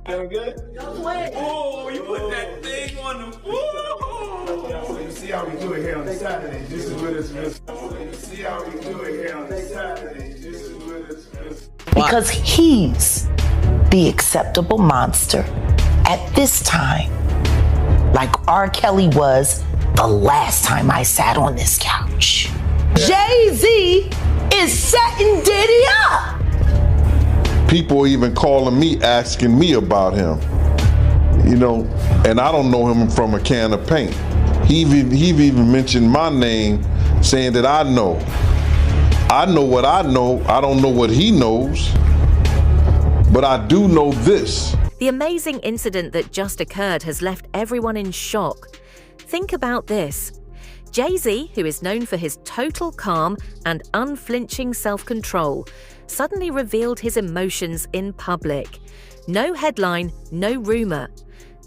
Feeling good? Oh, you put that thing on the So you see how we do it here on Saturday. This is what it's missing. You see how we do it here on Saturday. This is what it's missing. Because he's the acceptable monster at this time, like R. Kelly was the last time I sat on this couch. Jay-Z is setting Diddy up. People even calling me, asking me about him, you know, and I don't know him from a can of paint. He even mentioned my name, saying that I know what I know. I don't know what he knows, but I do know this. The amazing incident that just occurred has left everyone in shock. Think about this. Jay-Z, who is known for his total calm and unflinching self-control, suddenly revealed his emotions in public. No headline, no rumor.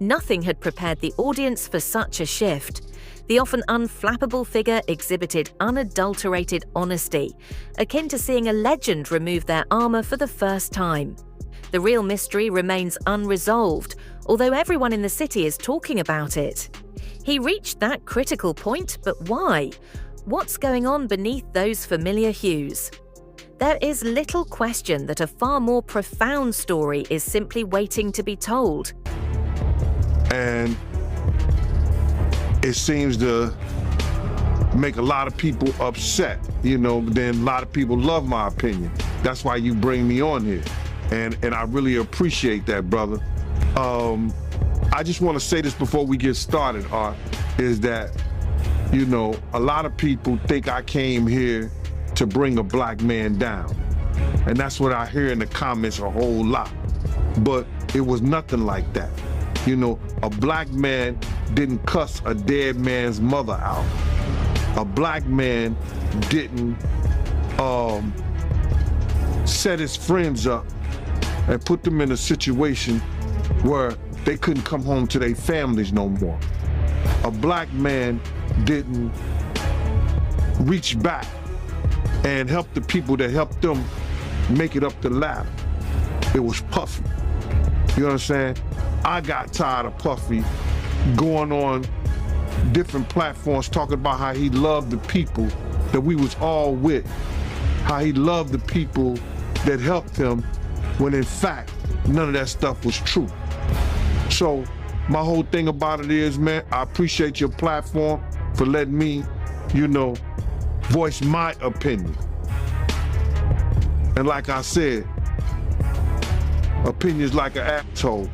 Nothing had prepared the audience for such a shift. The often unflappable figure exhibited unadulterated honesty, akin to seeing a legend remove their armor for the first time. The real mystery remains unresolved, although everyone in the city is talking about it. He reached that critical point, but why? What's going on beneath those familiar hues? There is little question that a far more profound story is simply waiting to be told. And it seems to make a lot of people upset, you know, but then a lot of people love my opinion. That's why you bring me on here. And I really appreciate that, brother. I just want to say this before we get started, Art, is that, you know, a lot of people think I came here to bring a black man down. And that's what I hear in the comments a whole lot. But it was nothing like that. You know, a black man didn't cuss a dead man's mother out. A black man didn't set his friends up and put them in a situation where they couldn't come home to their families no more. A black man didn't reach back and help the people that helped them make it up the ladder. It was Puffy. You know what I'm saying? I got tired of Puffy going on different platforms talking about how he loved the people that we was all with, how he loved the people that helped him, when in fact, none of that stuff was true. So my whole thing about it is, man, I appreciate your platform for letting me, you know, voice my opinion. And like I said, opinions like an asshole.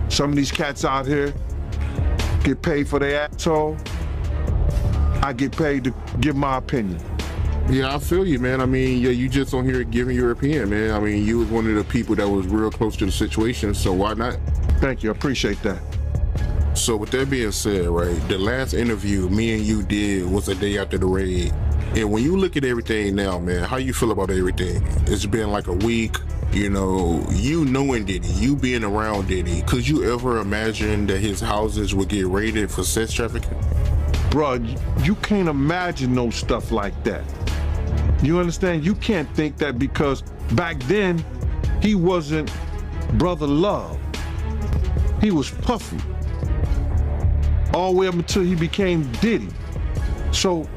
Some of these cats out here get paid for their asshole. I get paid to give my opinion. Yeah, I feel you, man. I mean, yeah, you just on here giving your opinion, man. I mean, you was one of the people that was real close to the situation, so why not? Thank you, I appreciate that. So with that being said, right, the last interview me and you did was a day after the raid. And when you look at everything now, man, how you feel about everything? It's been like a week, you know, you knowing Diddy, you being around Diddy, could you ever imagine that his houses would get raided for sex trafficking? Bruh, you can't imagine no stuff like that. You understand? You can't think that, because back then, he wasn't Brother Love. He was Puffy. All the way up until he became Diddy. So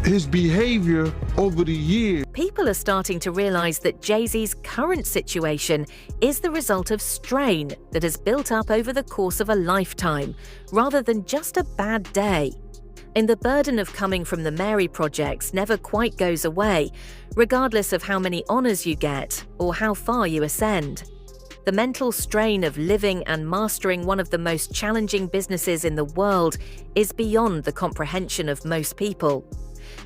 his behavior over the years. People are starting to realize that Jay-Z's current situation is the result of strain that has built up over the course of a lifetime, rather than just a bad day. And the burden of coming from the Mary projects never quite goes away, regardless of how many honors you get or how far you ascend. The mental strain of living and mastering one of the most challenging businesses in the world is beyond the comprehension of most people.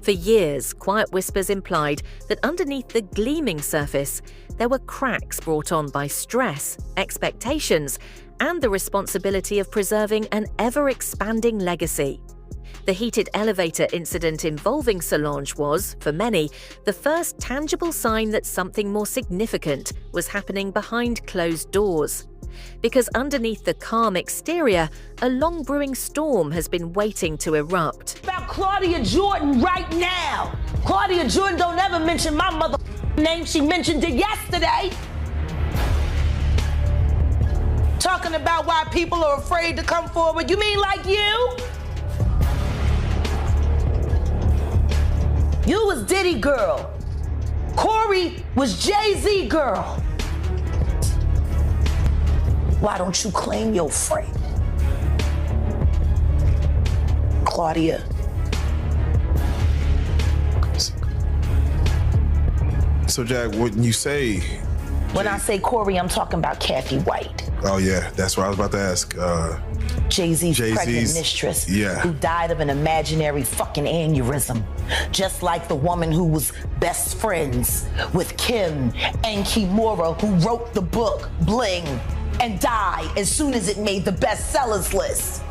For years, quiet whispers implied that underneath the gleaming surface, there were cracks brought on by stress, expectations, and the responsibility of preserving an ever-expanding legacy. The heated elevator incident involving Solange was, for many, the first tangible sign that something more significant was happening behind closed doors. Because underneath the calm exterior, a long-brewing storm has been waiting to erupt. About Claudia Jordan right now. Claudia Jordan don't ever mention my mother name. She mentioned it yesterday. talking about why people are afraid to come forward. You mean like you? You was Diddy girl. Corey was Jay-Z girl. Why don't you claim your friend? Claudia. So, Jack, when you say... When I say Corey, I'm talking about Kathy White. Oh, yeah, that's what I was about to ask. Jay-Z's pregnant mistress, who died of an imaginary fucking aneurysm. Just like the woman who was best friends with Kim and Kimura, who wrote the book Bling and died as soon as it made the bestsellers list.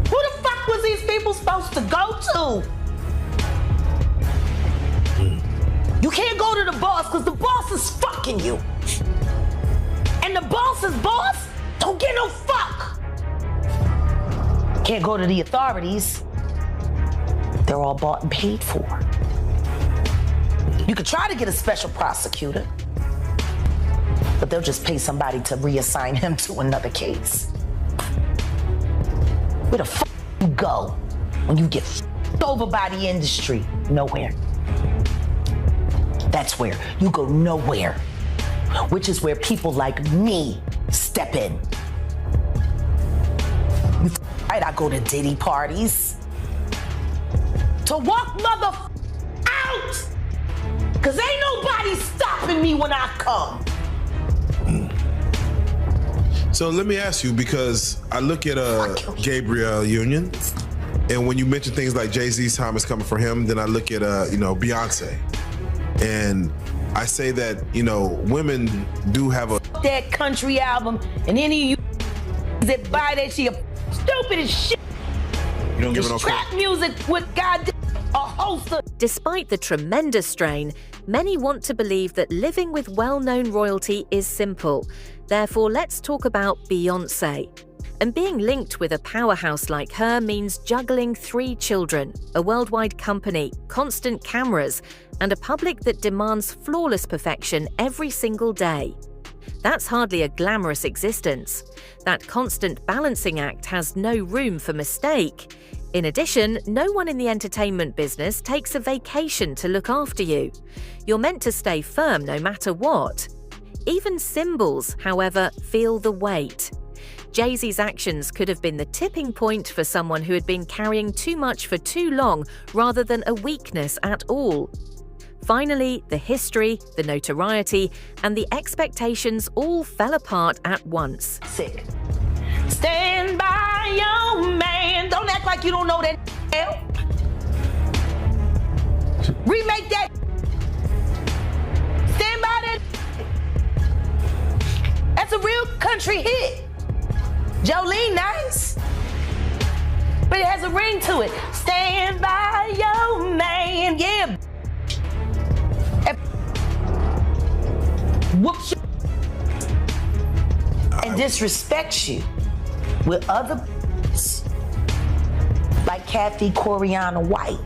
Who the fuck was these people supposed to go to? You can't go to the boss because the boss is fucking you. And the boss's boss don't get no fuck. Can't go to the authorities. They're all bought and paid for. You could try to get a special prosecutor, but they'll just pay somebody to reassign him to another case. Where the fuck you go when you get f***ed over by the industry? Nowhere. That's where you go nowhere, which is where people like me step in. You right, I go to Diddy parties to walk mother out, cause ain't nobody stopping me when I come. So let me ask you, because I look at Gabriel Union, and when you mention things like Jay-Z's time is coming for him, then I look at Beyonce. And I say that, women do have a... That country album, and any of you that buy that shit, stupid as shit. You don't give it no trap music with goddamn a host of... Despite the tremendous strain, many want to believe that living with well-known royalty is simple. Therefore, let's talk about Beyoncé. And being linked with a powerhouse like her means juggling 3 children, a worldwide company, constant cameras, and a public that demands flawless perfection every single day. That's hardly a glamorous existence. That constant balancing act has no room for mistake. In addition, no one in the entertainment business takes a vacation to look after you. You're meant to stay firm no matter what. Even symbols, however, feel the weight. Jay-Z's actions could have been the tipping point for someone who had been carrying too much for too long rather than a weakness at all. Finally, the history, the notoriety, and the expectations all fell apart at once. Sick. Stand by your man. Don't act like you don't know that hell. Remake that. Stand by that. That's a real country hit. Jolene, nice, but it has a ring to it. Stand by your man, yeah. Whoops you and disrespects you with other like Kathy Coriana White.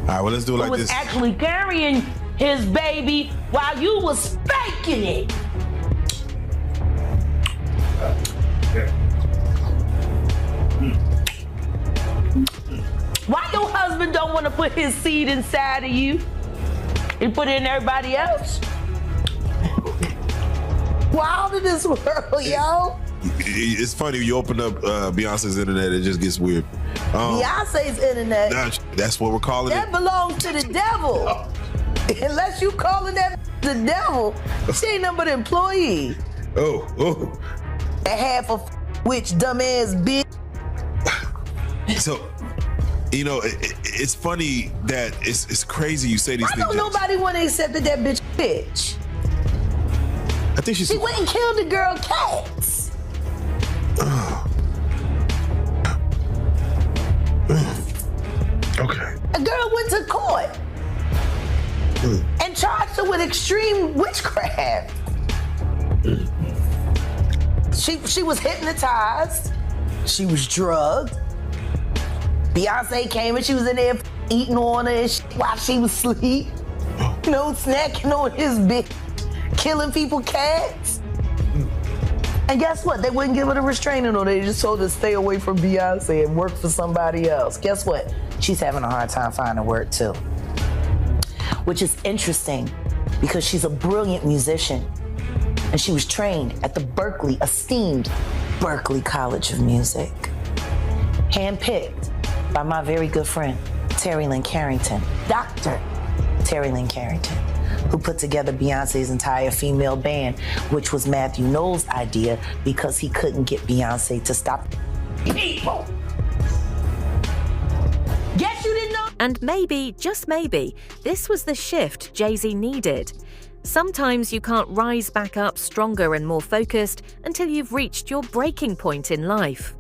All right, well, let's do it like this. Who was actually carrying his baby while you was faking it. Why your husband don't want to put his seed inside of you? He put it in everybody else? Wild in this world, yo. It's funny, you open up Beyonce's internet, it just gets weird. Beyonce's internet. That's what we're calling that it. That belongs to the devil. Unless you calling that the devil, she ain't nothing but an employee. Oh. A half of which dumbass bitch. So, it's funny that it's crazy you say these things. Why don't nobody want to accept that bitch? I think she went and killed the girl Cats. Okay. A girl went to court and charged her with extreme witchcraft. She was hypnotized. She was drugged. Beyonce came and she was in there eating on her and while she was asleep. snacking on his big, killing people cats. And guess what? They wouldn't give her a restraining order. They just told her to stay away from Beyonce and work for somebody else. Guess what? She's having a hard time finding work too. Which is interesting because she's a brilliant musician and she was trained at the esteemed Berklee College of Music. Handpicked by my very good friend, Terry Lynn Carrington, Dr. Terry Lynn Carrington, who put together Beyonce's entire female band, which was Matthew Knowles' idea because he couldn't get Beyonce to stop people. Guess you didn't know? And maybe, just maybe, this was the shift Jay-Z needed. Sometimes you can't rise back up stronger and more focused until you've reached your breaking point in life.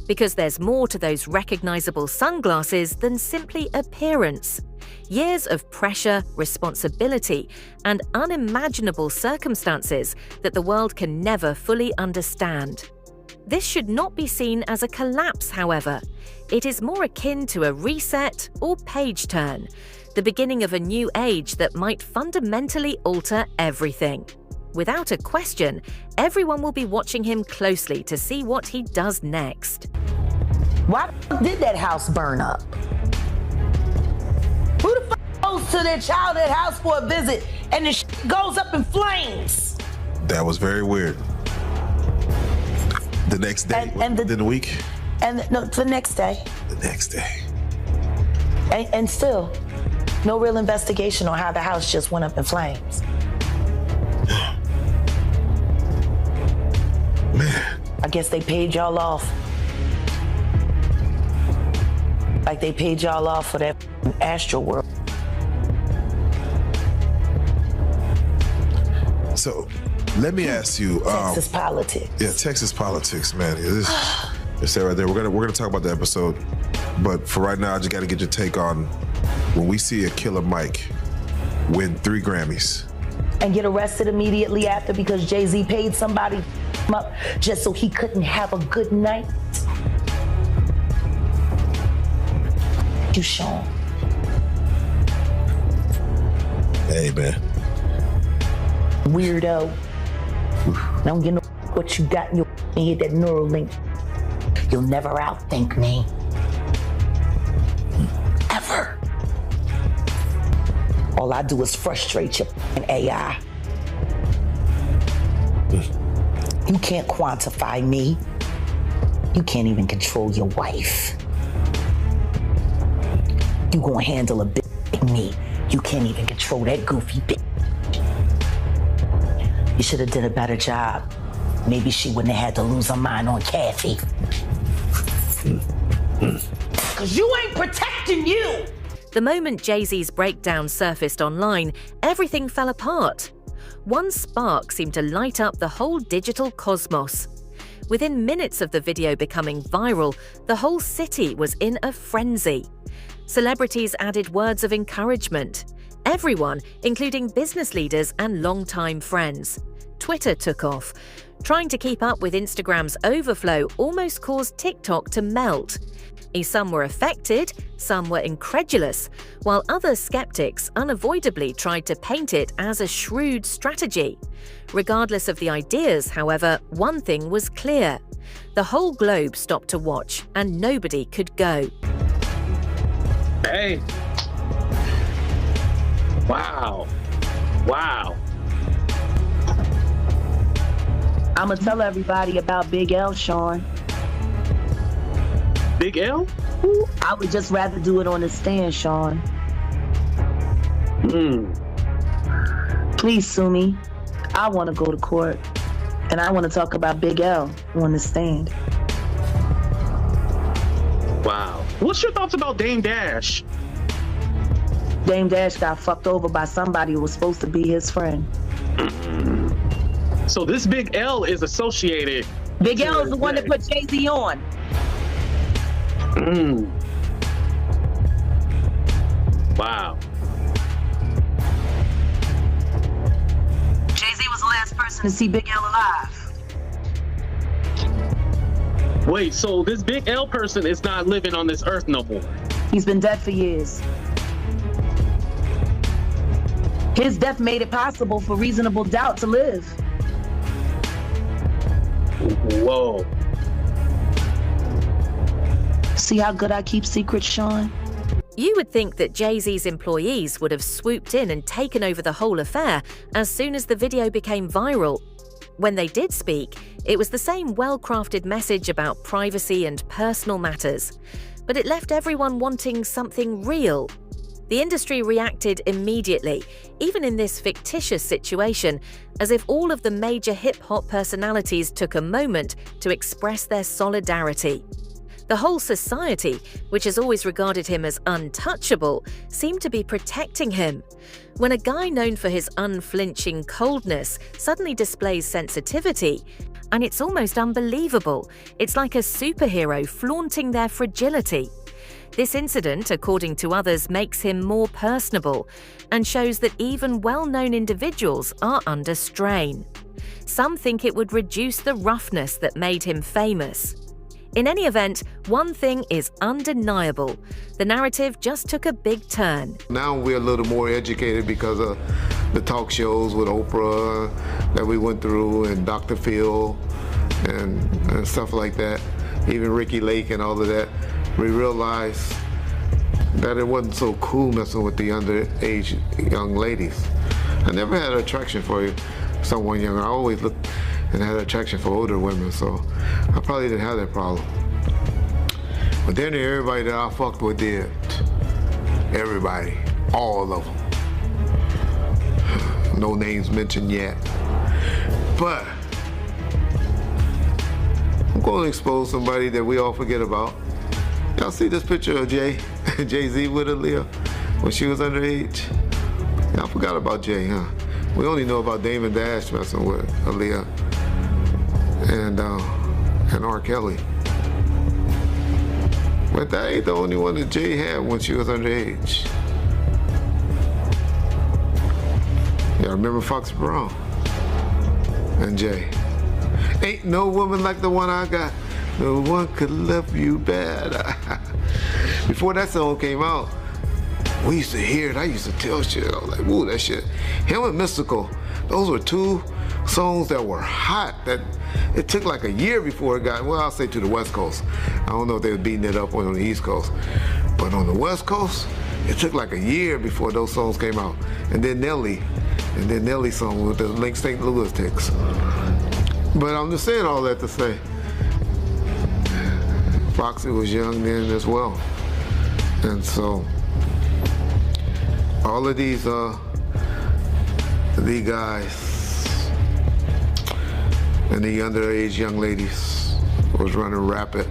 Because there's more to those recognizable sunglasses than simply appearance. Years of pressure, responsibility, and unimaginable circumstances that the world can never fully understand. This should not be seen as a collapse, however. It is more akin to a reset or page turn, the beginning of a new age that might fundamentally alter everything. Without a question, everyone will be watching him closely to see what he does next. Why did that house burn up? Who the fuck goes to their childhood house for a visit and the shit goes up in flames? That was very weird. The next day, within a week? The next day. The next day. And still, no real investigation on how the house just went up in flames. Man. I guess they paid y'all off. Like they paid y'all off for that Astro World. So, let me ask you. Texas politics. Yeah, Texas politics, man. It's that right there. We're gonna talk about the episode, but for right now, I just got to get your take on when we see a Killer Mike win 3 Grammys and get arrested immediately after because Jay-Z paid somebody up just so he couldn't have a good night. You, Sean. Hey, man. Weirdo. Don't get no what you got in your head, that neural link. You'll never outthink me. Ever. All I do is frustrate your AI. You can't quantify me. You can't even control your wife. You gonna handle a bitch like me. You can't even control that goofy bitch. You should have did a better job. Maybe she wouldn't have had to lose her mind on Kathy. Cause you ain't protecting you. The moment Jay-Z's breakdown surfaced online, everything fell apart. One spark seemed to light up the whole digital cosmos. Within minutes of the video becoming viral, the whole city was in a frenzy. Celebrities added words of encouragement. Everyone, including business leaders and longtime friends. Twitter took off. Trying to keep up with Instagram's overflow almost caused TikTok to melt. Some were affected, some were incredulous, while other skeptics unavoidably tried to paint it as a shrewd strategy. Regardless of the ideas, however, one thing was clear. The whole globe stopped to watch, and nobody could go. Hey. Wow. Wow. I'ma tell everybody about Big L, Sean. Big L? I would just rather do it on the stand, Sean. Please sue me. I want to go to court. And I want to talk about Big L on the stand. Wow. What's your thoughts about Dame Dash? Dame Dash got fucked over by somebody who was supposed to be his friend. So this Big L is associated. Big L is the one that put Jay-Z on. Wow. Jay-Z was the last person to see Big L alive. Wait, so this Big L person is not living on this earth no more? He's been dead for years. His death made it possible for reasonable doubt to live. Whoa. See how good I keep secrets, Sean? You would think that Jay-Z's employees would have swooped in and taken over the whole affair as soon as the video became viral. When they did speak, it was the same well-crafted message about privacy and personal matters. But it left everyone wanting something real. The industry reacted immediately, even in this fictitious situation, as if all of the major hip-hop personalities took a moment to express their solidarity. The whole society, which has always regarded him as untouchable, seemed to be protecting him. When a guy known for his unflinching coldness suddenly displays sensitivity, and it's almost unbelievable, it's like a superhero flaunting their fragility. This incident, according to others, makes him more personable and shows that even well-known individuals are under strain. Some think it would reduce the roughness that made him famous. In any event, one thing is undeniable. The narrative just took a big turn. Now we're a little more educated because of the talk shows with Oprah that we went through and Dr. Phil and stuff like that. Even Ricky Lake and all of that. We realized that it wasn't so cool messing with the underage young ladies. I never had an attraction for someone younger. I always looked and had an attraction for older women, so I probably didn't have that problem. But then everybody that I fucked with did. Everybody, all of them. No names mentioned yet. But I'm going to expose somebody that we all forget about. Y'all see this picture of Jay-Z with Aaliyah when she was underage? Y'all forgot about Jay, huh? We only know about Damon Dash messing with Aaliyah and R. Kelly. But that ain't the only one that Jay had when she was underage. Y'all remember Foxy Brown and Jay? Ain't no woman like the one I got. No one could love you better. Before that song came out, we used to hear it. I used to tell shit. I was like, ooh, that shit. Him and Mystical, those were two songs that were hot. That it took like a year before it got, well, I'll say to the West Coast. I don't know if they were beating it up on the East Coast. But on the West Coast, it took like a year before those songs came out. And then Nelly's song with the Link St. Louis Ticks. But I'm just saying all that to say, Foxy was young then as well. And so, all of these guys and the underage young ladies was running rapid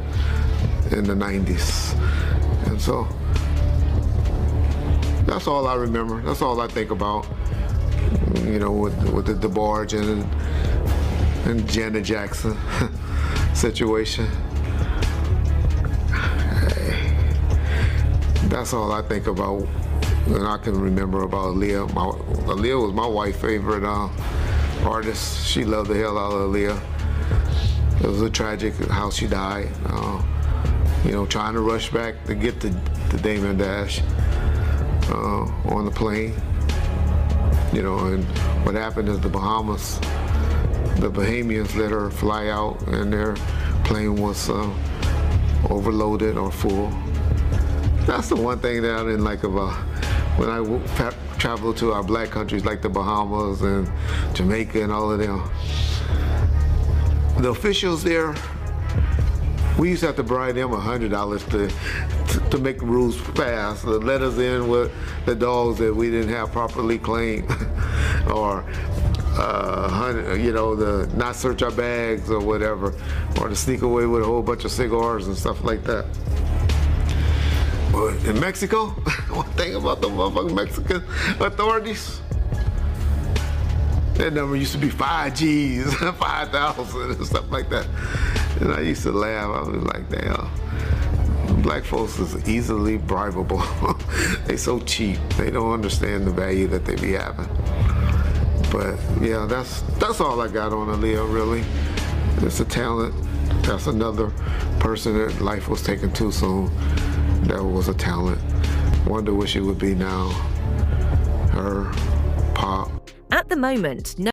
in the 90s. And so, that's all I remember. That's all I think about, you know, with the DeBarge and Janet Jackson situation. That's all I think about, and I can remember about Aaliyah. Aaliyah was my wife's favorite artist. She loved the hell out of Aaliyah. It was a tragic how she died. You know, trying to rush back to get to Damon Dash on the plane. You know, and what happened is the Bahamians let her fly out, and their plane was overloaded or full. That's the one thing that I didn't like about when I traveled to our black countries like the Bahamas and Jamaica and all of them. The officials there, we used to have to bribe them $100 to make the rules pass, to let us in with the dogs that we didn't have properly claimed, or you know, the not search our bags or whatever, or to sneak away with a whole bunch of cigars and stuff like that. But in Mexico, one thing about the motherfucking Mexican authorities, that number used to be 5 G's, 5,000 and stuff like that. And I used to laugh. I was like, damn, black folks is easily bribable. They so cheap. They don't understand the value that they be having. But yeah, that's all I got on Aaliyah, really. It's a talent. That's another person that life was taken too soon. That was a talent. Wonder where she would be now. Her At the moment, no